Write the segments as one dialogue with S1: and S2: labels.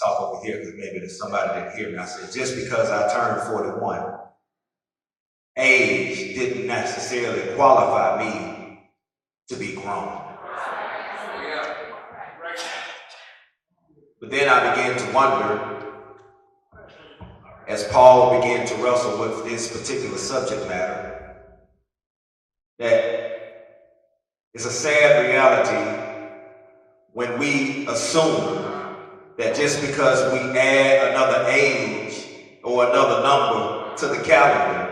S1: talk over here because maybe there's somebody that hear me. I said, just because I turned 41, age didn't necessarily qualify me to be grown. But then I began to wonder, as Paul began to wrestle with this particular subject matter, that it's a sad reality when we assume that just because we add another age or another number to the calendar,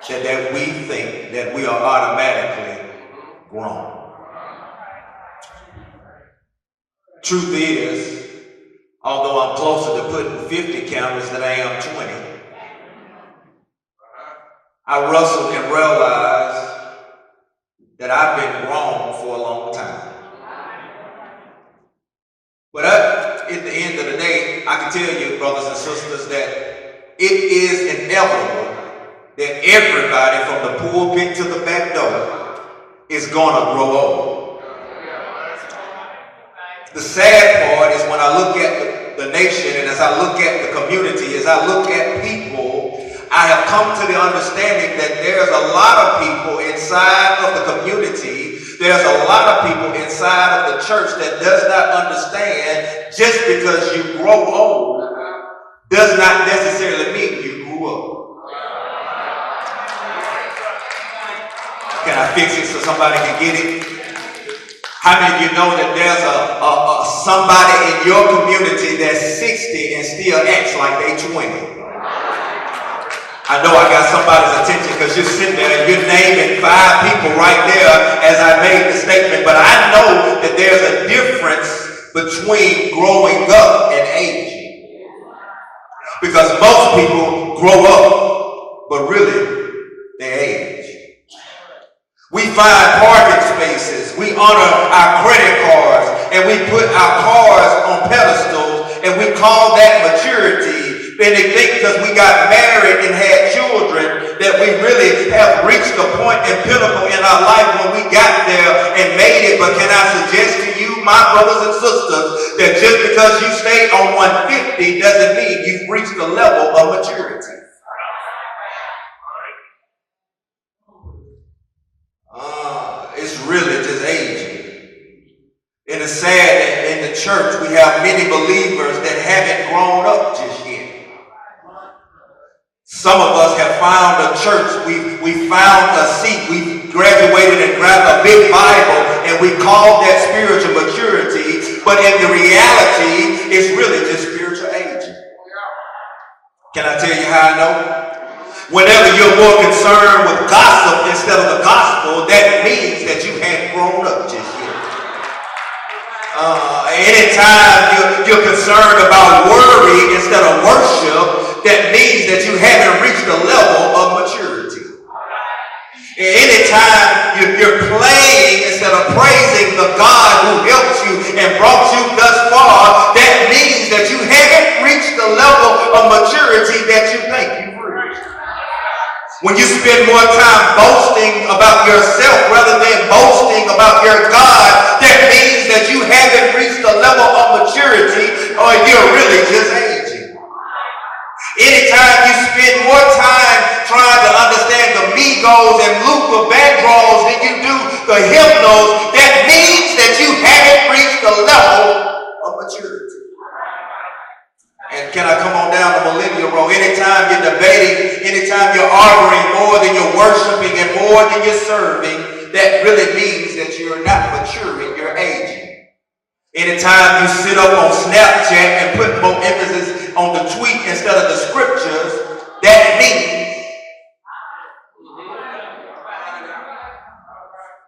S1: that we think that we are automatically grown. Truth is, although I'm closer to putting 50 counters than I am 20, I wrestled and realized that I've been grown for a long time. But at the end of the day, I can tell you, brothers and sisters, that it is inevitable that everybody from the pulpit to the back door is going to grow old. The sad part is when I look at the nation, and as I look at the community, as I look at people, I have come to the understanding that there's a lot of people inside of the community, there's a lot of people inside of the church that does not understand just because you grow old does not necessarily mean you grew up. Can I fix it so somebody can get it? How many of you know that there's somebody in your community that's 60 and still acts like they 20? I know I got somebody's attention because you're sitting there and you're naming 5 people right there as I made the statement, but I know that there's a difference between growing up and aging. Because most people grow up, but really they age. We find parking spaces, we honor our credit cards, and we put our cars on pedestals, and we call that maturity. And they think because we got married and had children that we really have reached the point and pinnacle in our life when we got there and made it. But can I suggest to you, my brothers and sisters, that just because you stay on 150 doesn't mean you've reached the level of maturity. It's really just aging. And it's sad that in the church we have many believers that haven't grown up just yet. Some of us have found a church, we found a seat, we graduated and grabbed a big Bible, and we called that spiritual maturity, but in the reality, it's really just spiritual aging. Can I tell you how I know? Whenever you're more concerned with gossip instead of the gospel, that means that you haven't grown up just yet. Anytime you're concerned about worry instead of worship, that means that you haven't reached the level of maturity. Anytime you're playing instead of praising the God who helped you and brought you thus far, that means that you haven't reached the level of maturity that you think you've reached. When you spend more time boasting about yourself rather than boasting about your God, that means that you haven't reached the level of maturity, or you're really just aging. Anytime you spend more time trying to understand the Migos and Luther Vandross than you do the hymnals, that means that you haven't reached the level of maturity. And can I come on down the millennial road? Anytime you're debating, anytime you're arguing more than you're worshiping and more than you're serving, that really means that you're not maturing, you're aging. Anytime you sit up on Snapchat and put more emphasis on the tweet instead of the scriptures, that means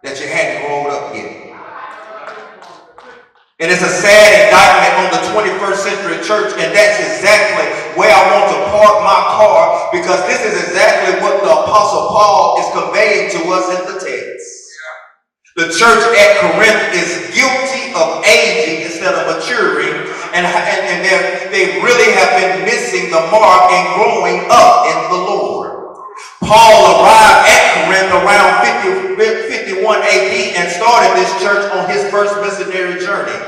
S1: that you hadn't grown up yet. And it's a sad indictment on the 21st century church, and that's exactly where I want to park my car, because this is exactly what the Apostle Paul is conveying to us in the text. The church at Corinth is guilty of aging instead of maturing, and they really have been missing the mark and growing up in the Lord. Paul arrived at Corinth around 51 AD and started this church on his first missionary journey.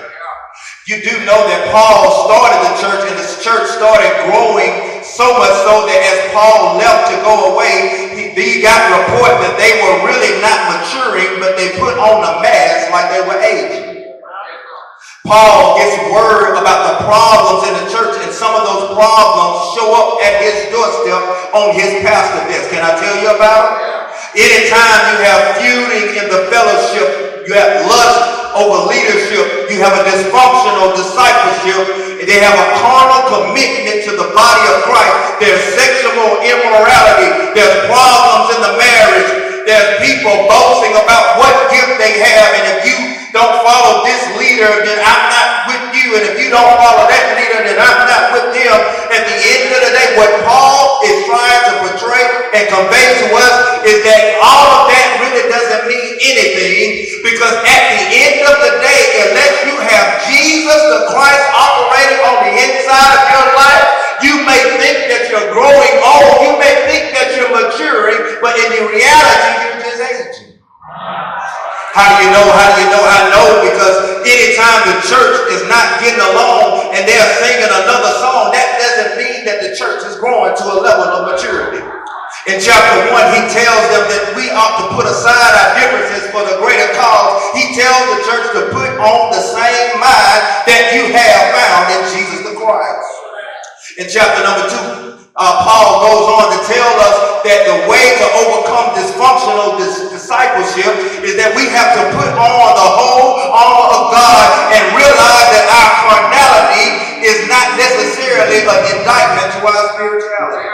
S1: You do know that Paul started the church, and this church started growing so much so that as Paul left to go away, he got report that they were really not maturing, but they put on a mask like they were aging. Paul gets word about the problems in the church, and some of those problems show up at his doorstep on his pastor desk. Can I tell you about it? Anytime you have feuding in the fellowship, you have lust over leadership, you have a dysfunctional discipleship, and they have a carnal commitment to the body of Christ. There's sexual immorality, there's problems in the marriage, there's people boasting about what gift they have, and if you don't follow this leader, then I'm not with you, and if you don't follow that leader, then I'm not with them. At the end of the day, what Paul is trying to portray and convey to us is that all of that really doesn't mean anything, because at the end of the day, unless you have Jesus the Christ operating on the inside of your life, you may think that you're growing old, you may think that you're maturing, but in reality, you're just aging. How do you know? I know because anytime the church is not getting along and they're singing another song, that doesn't mean that the church is growing to a level of maturity. In chapter 1, he tells them that we ought to put aside our differences for the greater cause. He tells the church to put on the same mind that you have found in Jesus the Christ. In chapter number 2, Paul goes on to tell us that the way to overcome dysfunctional discipleship is that we have to put on the whole armor of God and realize that our carnality is not necessarily an indictment to our spirituality.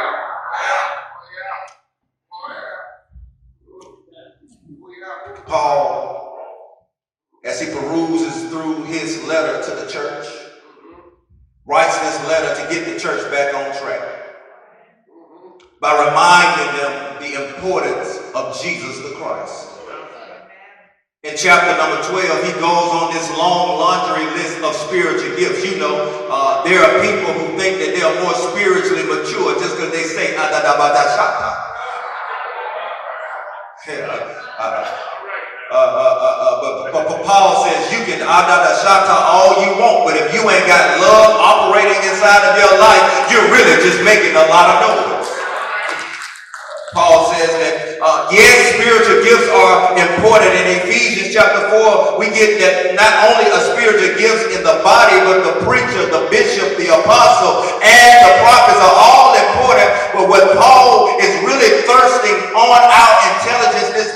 S1: Paul, as he peruses through his letter to the church, writes this letter to get the church back on track by reminding them the importance of Jesus the Christ. In chapter number 12, he goes on this long laundry list of spiritual gifts. You know, there are people who think that they are more spiritually mature just because they say, adadabadashata. But Paul says you can adadashata all you want, but if you ain't got love operating inside of your life, you're really just making a lot of noise. Paul says that, yes, spiritual gifts are important. In Ephesians chapter 4, we get that not only are spiritual gifts in the body, but the preacher, the bishop, the apostle, and the prophets are all important. But what Paul is really thirsting on our intelligence this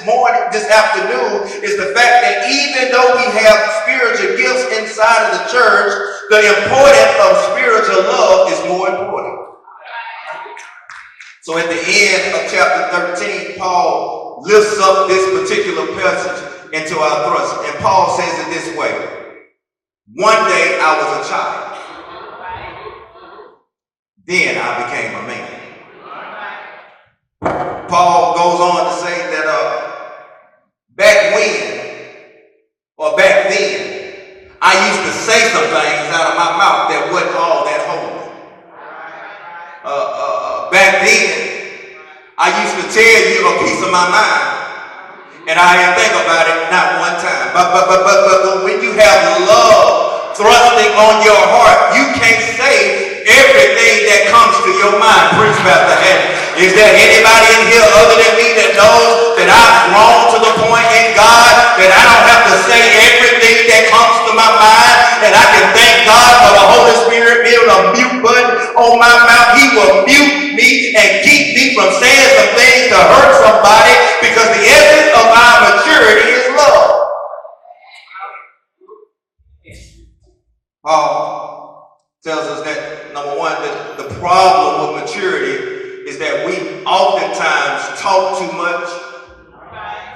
S1: afternoon, is the fact that even though we have spiritual gifts inside of the church, the importance of spiritual love is more important. So at the end of chapter 13, Paul lifts up this particular passage into our thrust. And Paul says it this way: one day I was a child, then I became a man. Paul goes on to say that back then, I used to say some things out of my mouth that wasn't all that holy. Back then, I used to tell you a piece of my mind, and I didn't think about it not one time. But when you have love thrusting on your heart, you can't say everything that comes to your mind. Preach, Pastor Hanny. Is there anybody in here other than me that knows that I've grown to the point in God that I don't have to say everything that comes to my mind, and I can thank God for the Holy Spirit being a mute button on my mouth? He will mute me and keep me from saying some things to hurt somebody, because the essence of our maturity is love. Paul tells us that, number one, that the problem with maturity is that we oftentimes talk too much,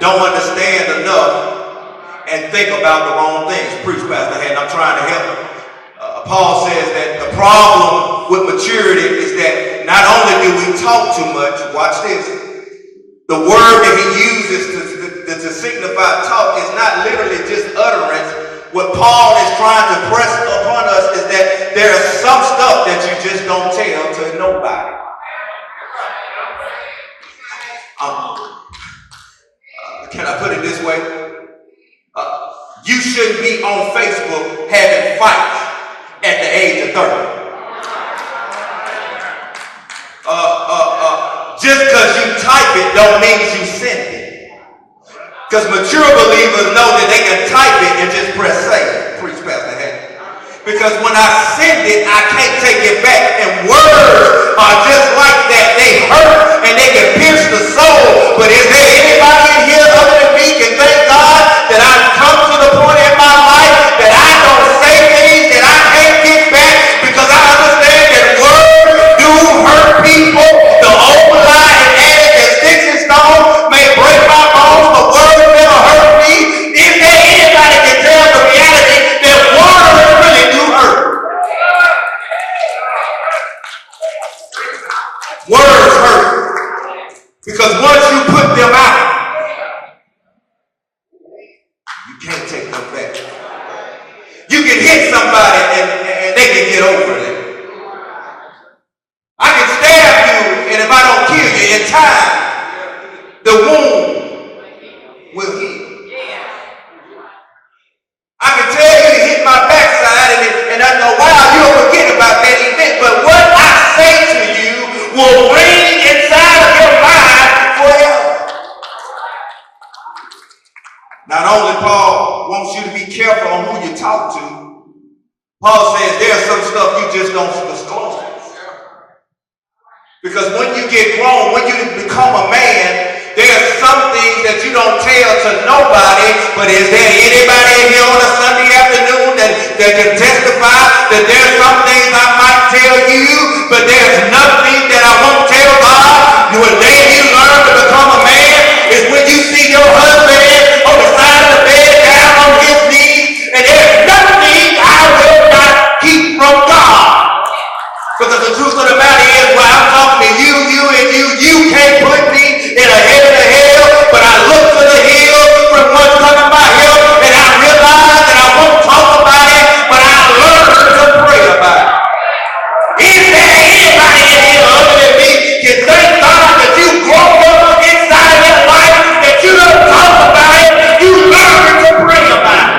S1: don't understand enough, and think about the wrong things. Preach, Pastor Haddon, I'm trying to help. Paul says that the problem with maturity is that not only do we talk too much, watch this, the word that he uses to signify talk is not literally just utterance. What Paul is trying to press upon us is that there's some stuff that you just don't tell to nobody. Can I put it this way? You shouldn't be on Facebook having fights at the age of 30. Just because you type it don't mean you send it. Because mature believers know that they can type it and just press save. Preach, Pastor Hank. Because when I send it, I can't take it back. And words are just like that. They hurt and they can pierce the soul. But is there anybody in here other than me can thank God that I've come to the point in my life that I don't say things that I can't get back because I understand that words do hurt people. The old lie and adage that sticks and stones may break my bones, but words never hurt me. Is there anybody can tell the reality that words really do hurt? Words hurt because once you put them out, you can't take them back. You can hit somebody and they can get over it. I can stab you, and if I don't kill you in time, the wound will heal. I can tell you to hit my backside, and I know why you'll forget about that event, but what I say to you will ring inside of your mind forever. Not only Paul wants you to be careful on who you talk to, Paul says there's some stuff you just don't disclose. Because when you get grown, when you become a man, there's some things that you don't tell to nobody, but is there anybody in here on a Sunday afternoon that can testify that there's some things I might tell you, but there's nothing that I won't tell God? The day you learn to become a man is when you see your husband on the side of the bed down on his knees, and there's nothing I will not keep from God. Because the truth of the matter is, when I'm talking to you can't put me in a heaven of hell, but I look to the hill from what's coming my help, and I realize that I won't talk about it, but I learn to pray about it. Is there anybody in here other than me can thank God that you grow up inside of your life, that you don't talk about it, you learn to pray about it?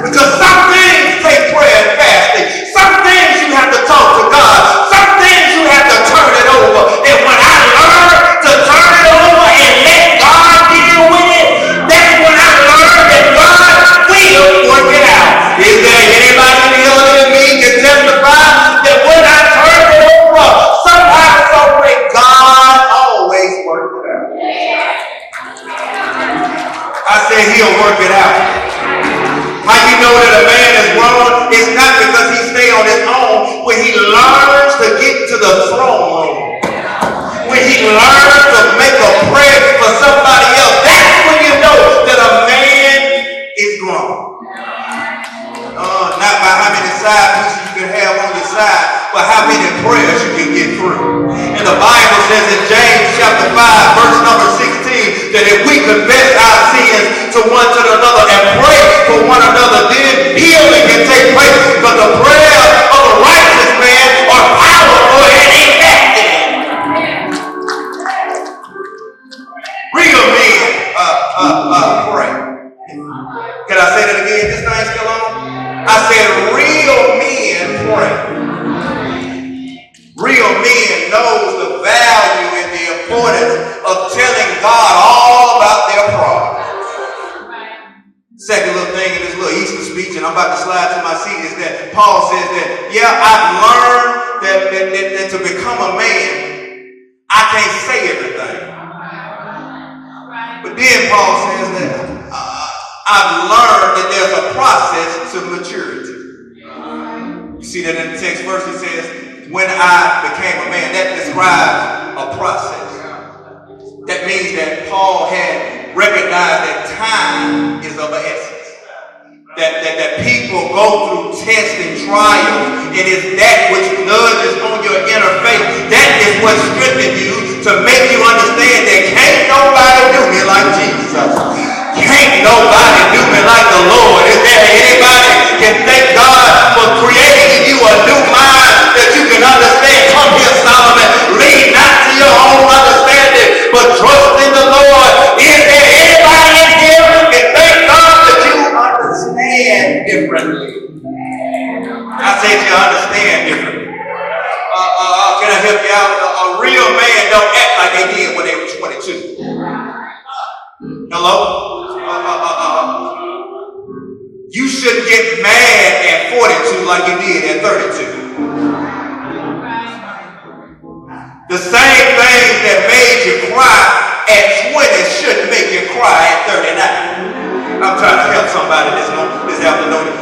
S1: Because some things take prayer and fasting. Some things you have to talk to God. Some things you have to turn it over. And when I learn to turn it over and let God deal with it, that's when I learn that God will work it out. Is there anybody in here other than me can testify that when I turn it over, somehow, some way, God always works it out? I said he'll work it out. How you know that a man is grown? It's not because he stay on his own. When he learns to get to the throne room, when he learns to make a prayer for somebody else, that's when you know that a man is grown. Not by how many side pieces you can have on your side, but how many prayers you can get through. And the Bible says in James chapter 5, verse number 16, that if we confess our sins to one to another and pray for one another, then healing can take place. Because the prayers of a righteous man are powerful and effective. Real men pray. Can I say that again? This thing's still on? I said real men pray. Real men knows the value and the importance of telling God all about their problems. Second little thing in this little Easter speech, and I'm about to slide to my seat, is that Paul says that, yeah, I've learned that to become a man, I can't say everything. But then Paul says that I've learned that there's a process to maturity. You see that in the text verse, he says, when I became a man. That describes a process. That means that Paul had recognized that time is of an essence. That people go through tests and trials, and it's that which nudges on your inner faith. That is what strengthens you to make you understand that can't nobody do me like Jesus. Can't nobody do me like the Lord. Is there anybody can thank God for creating in you a new mind that you can understand? Come here, Solomon. Lean not to your own understanding, but trust in the Lord. Is there anybody in here can thank God that you understand differently? I said you understand differently. Can I help you out? A real man don't act like they did when they were 22. Hello? You shouldn't get mad at 42 like you did at 32. The same things that made you cry at 20 shouldn't make you cry at 39. I'm trying to help somebody this afternoon.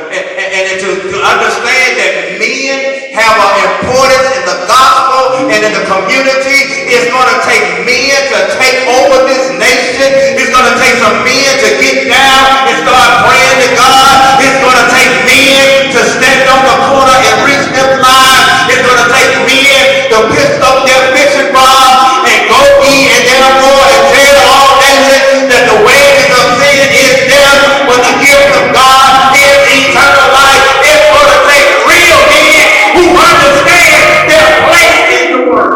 S1: And to understand that men have an importance in the gospel and in the community. It's going to take men to take over this nation. It's going to take some men to get down and start praying to God. It's going to take men to stand on the corner and reach them lives. It's going to take men to pick up their fishing rod and go eat and therefore and tell all nations that the wages of sin is death, but the gift of God is eternal life. It's going to take real men who understand their place in the world.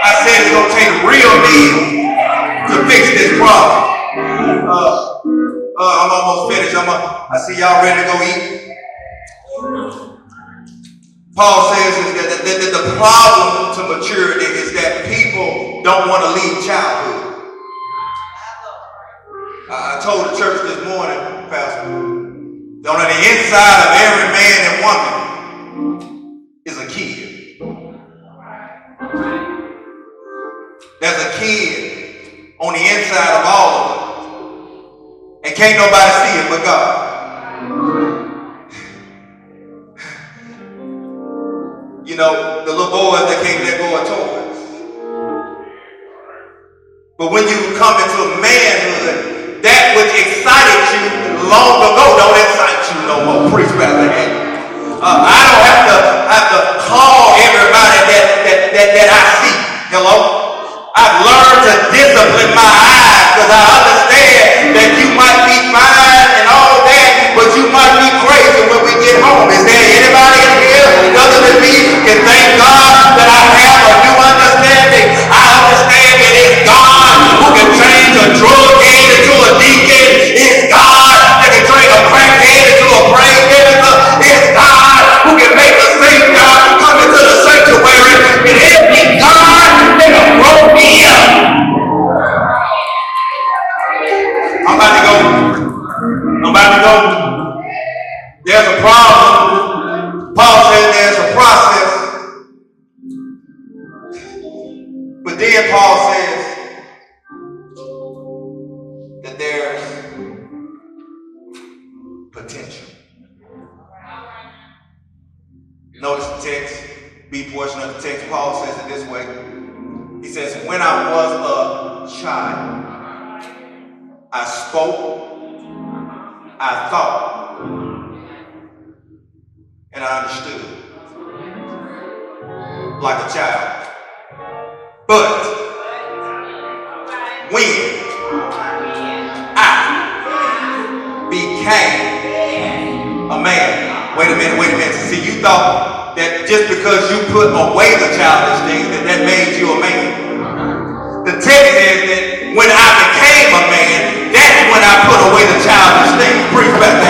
S1: I said it's going to take real men to fix this problem. I'm almost finished. I see y'all ready to go eat. Paul says is that the problem to maturity is that people don't want to leave childhood. I told the church this morning, Pastor, that on the inside of every man and woman is a kid. There's a kid on the inside of all of us. And can't nobody see it but God. You know, the little boys that can't let go of toys. But when you come into manhood, that which excited you long ago don't excite you no more. Preach, Pastor Hank. I don't have to call everybody that I see. Hello? I've learned to discipline my eyes because I understand that you might be fine and all that, but you might be crazy when we get home. Is there anybody in here other than me can thank God that I have a new understanding? I understand that it's God who can change a drug head into a deacon. It's God that can turn a crackhead into a praise minister. It's God who can make a Savior come into the sanctuary. And it's God that will grow me up. I'm about to go. There's a problem. Paul said there's a process. But then Paul says that there's potential. Notice the text, B portion of the text. Paul says it this way. He says, when I was a child, I spoke, I thought, and I understood like a child. But when I became a man, wait a minute. See, you thought that just because you put away the childish things that made you a man. The text says that when I became a man, that's when I put away the childish things. Preach back.